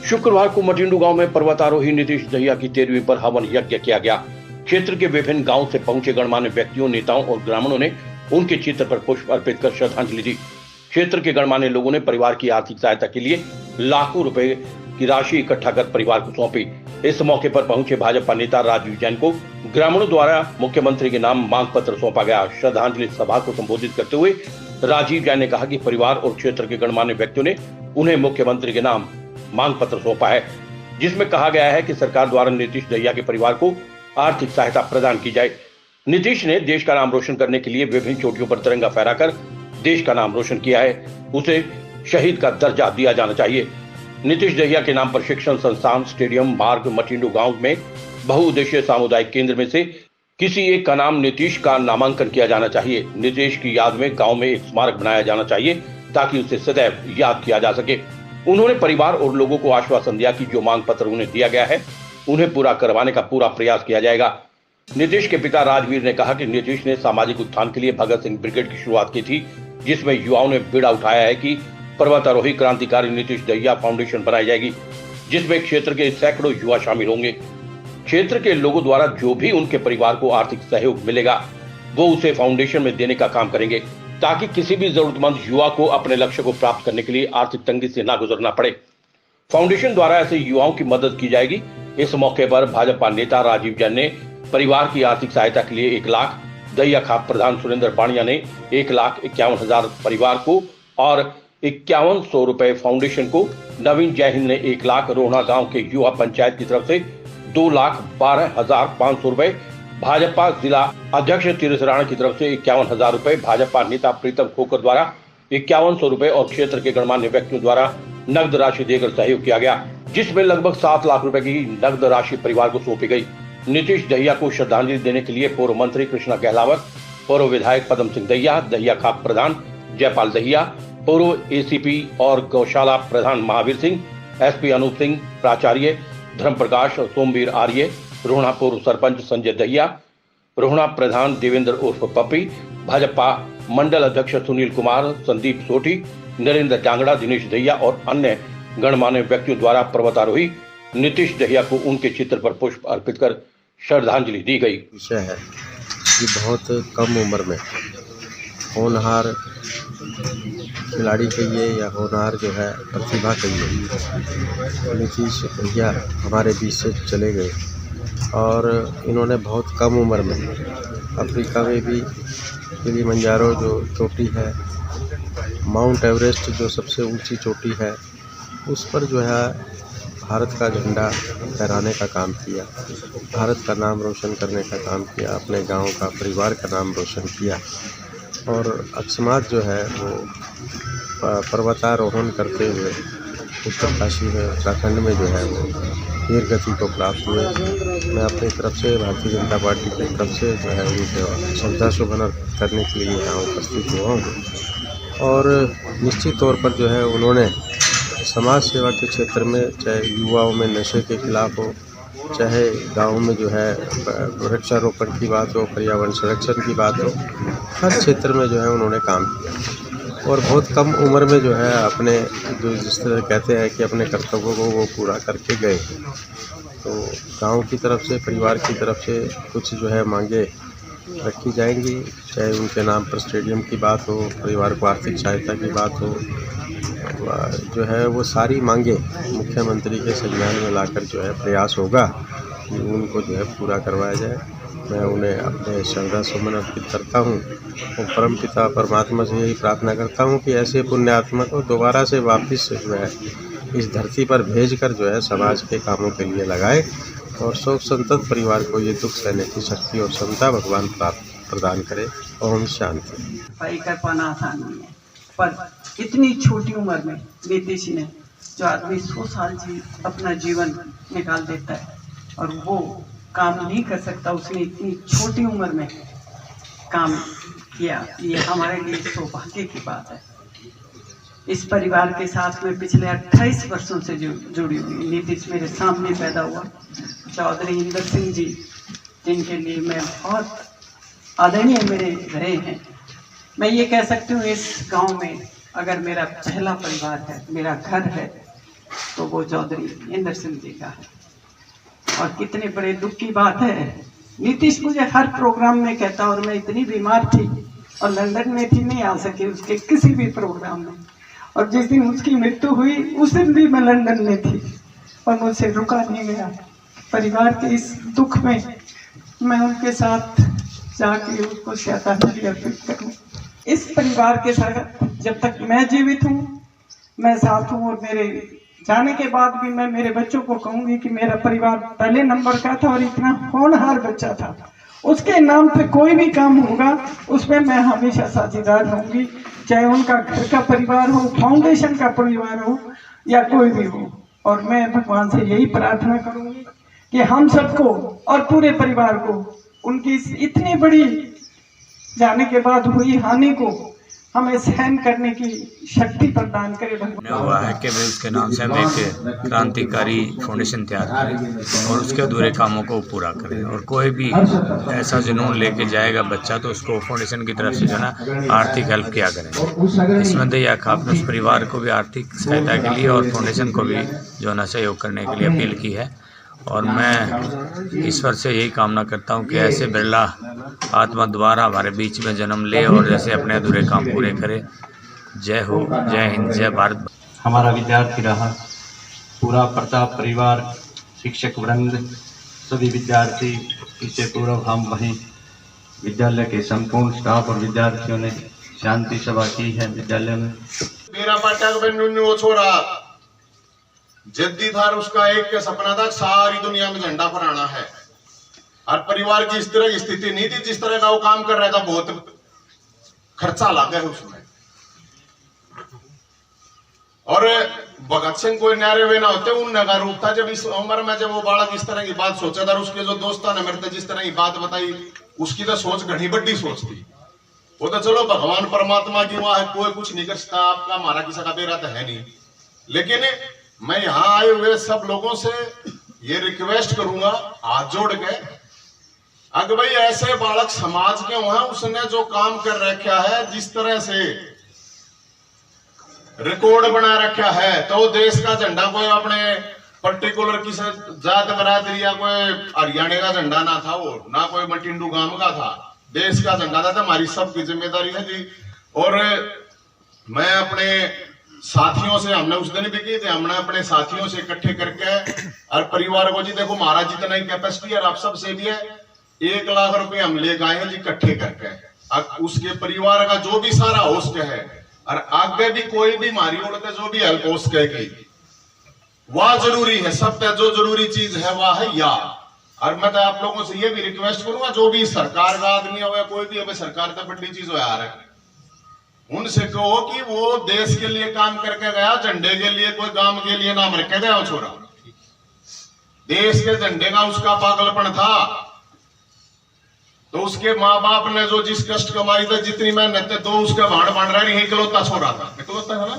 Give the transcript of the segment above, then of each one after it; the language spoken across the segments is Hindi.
शुक्रवार को मटिंडू गांव में पर्वतारोही नीतीश दहिया की 13वीं पर हवन यज्ञ किया गया। क्षेत्र के विभिन्न गांव से पहुंचे गणमान्य व्यक्तियों, नेताओं और ग्रामीणों ने उनके चित्र पर पुष्प अर्पित कर श्रद्धांजलि दी। क्षेत्र के गणमान्य लोगों ने परिवार की आर्थिक सहायता के लिए लाखों रुपए की राशि इकट्ठा कर परिवार को सौंपी। इस मौके पर पहुंचे भाजपा नेता राजीव जैन को ग्रामीणों द्वारा मुख्यमंत्री के नाम मांग पत्र सौंपा गया। श्रद्धांजलि सभा को संबोधित करते हुए राजीव जैन ने कहा कि परिवार और क्षेत्र के गणमान्य व्यक्तियों ने उन्हें मुख्यमंत्री के नाम मांग पत्र सौंपा है, जिसमें कहा गया है कि सरकार द्वारा नीतीश दहिया के परिवार को आर्थिक सहायता प्रदान की जाए। नीतीश ने देश का नाम रोशन करने के लिए विभिन्न चोटियों पर तिरंगा फहराकर देश का नाम रोशन किया है, उसे शहीद का दर्जा दिया जाना चाहिए। नीतीश दहिया के नाम पर शिक्षण संस्थान, स्टेडियम, मार्ग, मटिंडू गांव में बहुउद्देशीय सामुदायिक केंद्र में से किसी एक का नाम नीतीश का नामांकन किया जाना चाहिए। नीतीश की याद में गांव में एक स्मारक बनाया जाना चाहिए ताकि उसे सदैव याद किया जा सके। उन्होंने परिवार और लोगों को आश्वासन दिया कि जो मांग पत्र उन्हें दिया गया है उन्हें पूरा करवाने का पूरा प्रयास किया जाएगा। नीतीश के पिता राजवीर ने कहा कि नीतीश ने सामाजिक उत्थान के लिए भगत सिंह ब्रिगेड की शुरुआत की थी, जिसमें युवाओं ने बीड़ा उठाया है कि पर्वतारोही क्रांतिकारी नीतीश दहिया फाउंडेशन बनाई जाएगी, जिसमें क्षेत्र के सैकड़ों युवा शामिल होंगे। क्षेत्र के लोगों द्वारा जो भी उनके परिवार को आर्थिक सहयोग मिलेगा वो उसे फाउंडेशन में देने का काम करेंगे, ताकि किसी भी जरूरतमंद युवा को अपने लक्ष्य को प्राप्त करने के लिए आर्थिक तंगी से ना गुजरना पड़े। फाउंडेशन द्वारा ऐसे युवाओं की मदद की जाएगी। इस मौके पर भाजपा नेता राजीव जैन ने परिवार की आर्थिक सहायता के लिए 1 लाख, दहिया खाप प्रधान सुरेंद्र बाणिया ने 1,51,000 परिवार को और 5100 रुपए फाउंडेशन को, नवीन जय हिंद ने 1 लाख, रोहना गांव के युवा पंचायत की तरफ से 2,12,500 रुपए, भाजपा जिला अध्यक्ष तीरथ राणा की तरफ से 51,000 रुपए, भाजपा नेता प्रीतम खोकर द्वारा 5100 रुपए और क्षेत्र के गणमान्य व्यक्तियों द्वारा नगद राशि देकर सहयोग किया गया, जिसमें लगभग 7 लाख रुपए की नगद राशि परिवार को सौंपी गई। नीतीश दहिया को श्रद्धांजलि देने के लिए पूर्व मंत्री कृष्णा गहलावत, पूर्व विधायक पदम सिंह दहिया, दहिया खाप प्रधान जयपाल दहिया, पूर्व एसीपी और गौशाला प्रधान महावीर सिंह, एसपी अनूप सिंह, प्राचार्य धर्म प्रकाश और सोमवीर आर्य, रोहना पूर्व सरपंच संजय दहिया, रोहना प्रधान देवेंद्र उर्फ पप्पी, भाजपा मंडल अध्यक्ष सुनील कुमार, संदीप सोठी, नरेंद्र जांगड़ा, दिनेश दहिया और अन्य गणमान्य व्यक्तियों द्वारा पर्वतारोही नीतीश दहिया को उनके चित्र पर पुष्प अर्पित कर श्रद्धांजलि दी गई। विषय है कि बहुत कम उम्र में होनहार खिलाड़ी कहिए या होनहार जो है प्रतिभा कहिए, नीतीश दहिया हमारे बीच से चले गए और इन्होंने बहुत कम उम्र में अफ्रीका में भी किलिमंजारो जो चोटी है, माउंट एवरेस्ट जो सबसे ऊंची चोटी है, उस पर जो है भारत का झंडा फहराने का काम किया, भारत का नाम रोशन करने का काम किया, अपने गांव का, परिवार का नाम रोशन किया। और अकस्मात जो है वो पर्वतारोहण करते हुए उत्तरकाशी में, उत्तराखंड में जो है वो वीर गति को प्राप्त हुए। मैं अपनी तरफ से, भारतीय जनता पार्टी की तरफ से जो है उनके श्रद्धासुमन अर्पित करने के लिए यहाँ उपस्थित हुआ हूँ। और निश्चित तौर पर जो है उन्होंने समाज सेवा के क्षेत्र में, चाहे युवाओं में नशे के खिलाफ हो, चाहे गाँव में जो है वृक्षारोपण की बात हो, पर्यावरण संरक्षण की बात हो, हर क्षेत्र में जो है उन्होंने काम किया और बहुत कम उम्र में जो है अपने, जो जिस तरह कहते हैं कि अपने कर्तव्यों को वो पूरा करके गए। तो गांव की तरफ से, परिवार की तरफ से कुछ जो है मांगे रखी जाएंगी, चाहे उनके नाम पर स्टेडियम की बात हो, परिवार को आर्थिक सहायता की बात हो, जो है वो सारी मांगे मुख्यमंत्री के संज्ञान में लाकर जो है प्रयास होगा कि उनको जो है पूरा करवाया जाए। मैं उन्हें अपने श्रद्धा सुमन अर्पित करता हूँ और परमपिता परमात्मा से यही प्रार्थना करता हूँ कि ऐसे पुण्यात्मा को दोबारा से वापस जो है इस धरती पर भेजकर जो है समाज के कामों के लिए लगाए और शोक संतप्त परिवार को ये दुख सहने की शक्ति और क्षमता भगवान प्रदान करे। ओम शांति। सफाई कर पाना आसान नहीं है, पर इतनी छोटी उम्र में नीतीश ने, जो आदमी 100 साल अपना जीवन निकाल देता है और वो काम नहीं कर सकता, उसने इतनी छोटी उम्र में काम किया, ये हमारे लिए सौभाग्य की बात है। इस परिवार के साथ में पिछले 28 वर्षों से जुड़ी हुई। नीतीश मेरे सामने पैदा हुआ, चौधरी इंदर सिंह जी, जिनके लिए मैं बहुत आदरणीय मेरे रहे हैं। मैं ये कह सकती हूँ इस गांव में अगर मेरा पहला परिवार है, मेरा घर है, तो वो चौधरी इंदर सिंह जी का है। और कितने बड़े दुख की बात है, नीतीश मुझे हर प्रोग्राम में कहता, और मैं इतनी बीमार थी और लंदन में थी, नहीं आ सके उसके किसी भी प्रोग्राम में। और जिस दिन उसकी मृत्यु हुई उस दिन भी मैं लंदन में थी और मुझसे रुका नहीं गया। परिवार के इस दुख में मैं उनके साथ जाके उसको श्रद्धांजलि अर्पित करूं। इस परिवार के साथ जब तक मैं जीवित हूँ मैं साथ हूँ, और मेरे जाने के बाद भी मैं मेरे बच्चों को कहूंगी कि मेरा परिवार पहले नंबर का था और इतना होनहार बच्चा था। उसके नाम पे कोई भी काम होगा उसमें मैं हमेशा साझेदार रहूंगी, चाहे उनका घर का परिवार हो, फाउंडेशन का परिवार हो या कोई भी हो। और मैं भगवान से यही प्रार्थना करूंगी कि हम सबको और पूरे परिवार को उनकी इतनी बड़ी जाने के बाद हुई हानि को हमें सहन करने की शक्ति प्रदान करे भगवान। हुआ है कि मैं उसके नाम से हम एक क्रांतिकारी फाउंडेशन तैयार करें और उसके अधूरे कामों को पूरा करें। और कोई भी ऐसा जुनून लेके जाएगा बच्चा तो उसको फाउंडेशन की तरफ से जो है ना आर्थिक हेल्प किया करें। इसमें दया आपने उस परिवार को भी आर्थिक सहायता के लिए और फाउंडेशन को भी जो है ना सहयोग करने के लिए अपील की है। और मैं ईश्वर से यही कामना करता हूँ कि ऐसे बिरला आत्मा दोबारा हमारे बीच में जन्म ले और जैसे अपने अधूरे काम पूरे करे। जय हो, जय हिंद, जय भारत। हमारा विद्यार्थी रहा, पूरा प्रताप परिवार, शिक्षक वृंद, सभी विद्यार्थी, इससे पूर्व हम वहीं विद्यालय के संपूर्ण स्टाफ और विद्यार्थियों ने शांति सभा की है विद्यालय में। मेरा पाठक बन छोरा जद्दी था, उसका एक के सपना था सारी दुनिया में झंडा फहराना है। और परिवार की इस तरह की स्थिति नहीं थी जिस तरह का वो काम कर रहा था, बहुत खर्चा लगा है उसमें। और भगत सिंह कोई न्यारे हुए ना होते, उन का रूप था जब इस उम्र में जब वो बालक इस तरह की बात सोचा था। उसके जो दोस्त ने मेरे जिस तरह की बात बताई उसकी तो सोच घनी बड़ी सोच थी। वो तो चलो भगवान परमात्मा की वहां है, कोई कुछ नहीं कर सकता, आपका हमारा किसी का बेरा तो है नहीं। लेकिन मैं यहां आए हुए सब लोगों से ये रिक्वेस्ट करूंगा हाथ जोड़ के, अगर भाई ऐसे बालक समाज के वहां उसने जो काम कर रखा है, जिस तरह से रिकॉर्ड बना रखा है, तो देश का झंडा कोई अपने पर्टिकुलर किसी जात बरादरी या कोई हरियाणा का झंडा ना था, वो ना कोई मटिंडू गांव का था, देश का झंडा था। हमारी सबकी जिम्मेदारी है जी। और मैं अपने साथियों से, हमने उस दिन भी की थी, हमने अपने साथियों से इकट्ठे करके और परिवार को जी देखो महाराज जितना ही कैपेसिटी है आप सब से भी है, 1 लाख रुपए हम ले गए हैं जी इकट्ठे करके। अब उसके परिवार का जो भी सारा हो सके है और आगे भी कोई भी मारी उड़ते जो भी हेल्प हो सकेगी वह जरूरी है। सब पे जो जरूरी चीज है वह है या। और मैं तो आप लोगों से ये भी रिक्वेस्ट करूंगा, जो भी सरकार का आदमी हो या कोई भी अभी सरकार तो बड़ी चीज हो यार, उनसे कहो कि वो देश के लिए काम करके गया, झंडे के लिए कोई काम के लिए नाम रखे गया वो छोरा। देश के झंडे का उसका पागलपन था, तो उसके माँ बाप ने जो जिस कष्ट कमाई थी, जितनी मेहनत थी, तो उसका भाड़ बन रहा नहीं, इकलौता छोरा था, इकलौता है ना।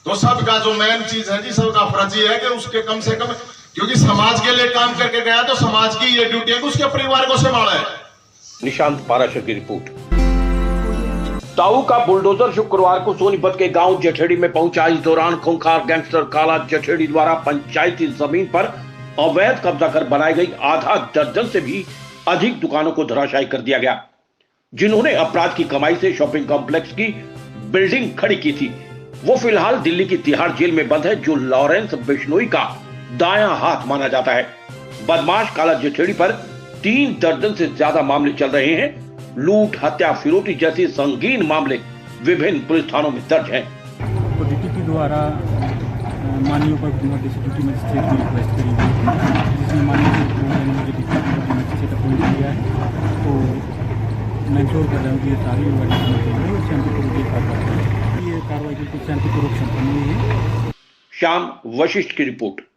तो सबका जो मेन चीज है जी, सबका फर्ज ये है कि उसके कम से कम, क्योंकि समाज के लिए काम करके गया तो समाज की ये ड्यूटी है कि उसके परिवार को संभाला है। निशांत पाराशर की रिपोर्ट। ताऊ का बुलडोजर शुक्रवार को सोनीपत के गांव जठेड़ी में पहुंचा। इस दौरान खूंखार गैंगस्टर काला जठेड़ी द्वारा पंचायती जमीन पर अवैध कब्जा कर बनाई गई आधा दर्जन से भी अधिक दुकानों को धराशायी कर दिया गया, जिन्होंने अपराध की कमाई से शॉपिंग कॉम्प्लेक्स की बिल्डिंग खड़ी की थी। वो फिलहाल दिल्ली की तिहाड़ जेल में बंद है, जो लॉरेंस बिश्नोई का दायां हाथ माना जाता है। बदमाश काला जठेड़ी पर 3 दर्जन से ज्यादा मामले चल रहे हैं। लूट, हत्या, फिरौती जैसी संगीन मामले विभिन्न पुलिस थानों में दर्ज हैं। डीटीपी द्वारा माननीय डिप्टी मजिस्ट्रेट की रिक्वेस्ट करी गई थी, जिसमें माननीय मजिस्ट्रेट अपॉइंट किया है। तो मैं इंश्योर कर रहा हूँ कि ये सारी ये कार्रवाई बिल्कुल शांतिपूर्वक संपन्न हुई है। श्याम वशिष्ठ की रिपोर्ट।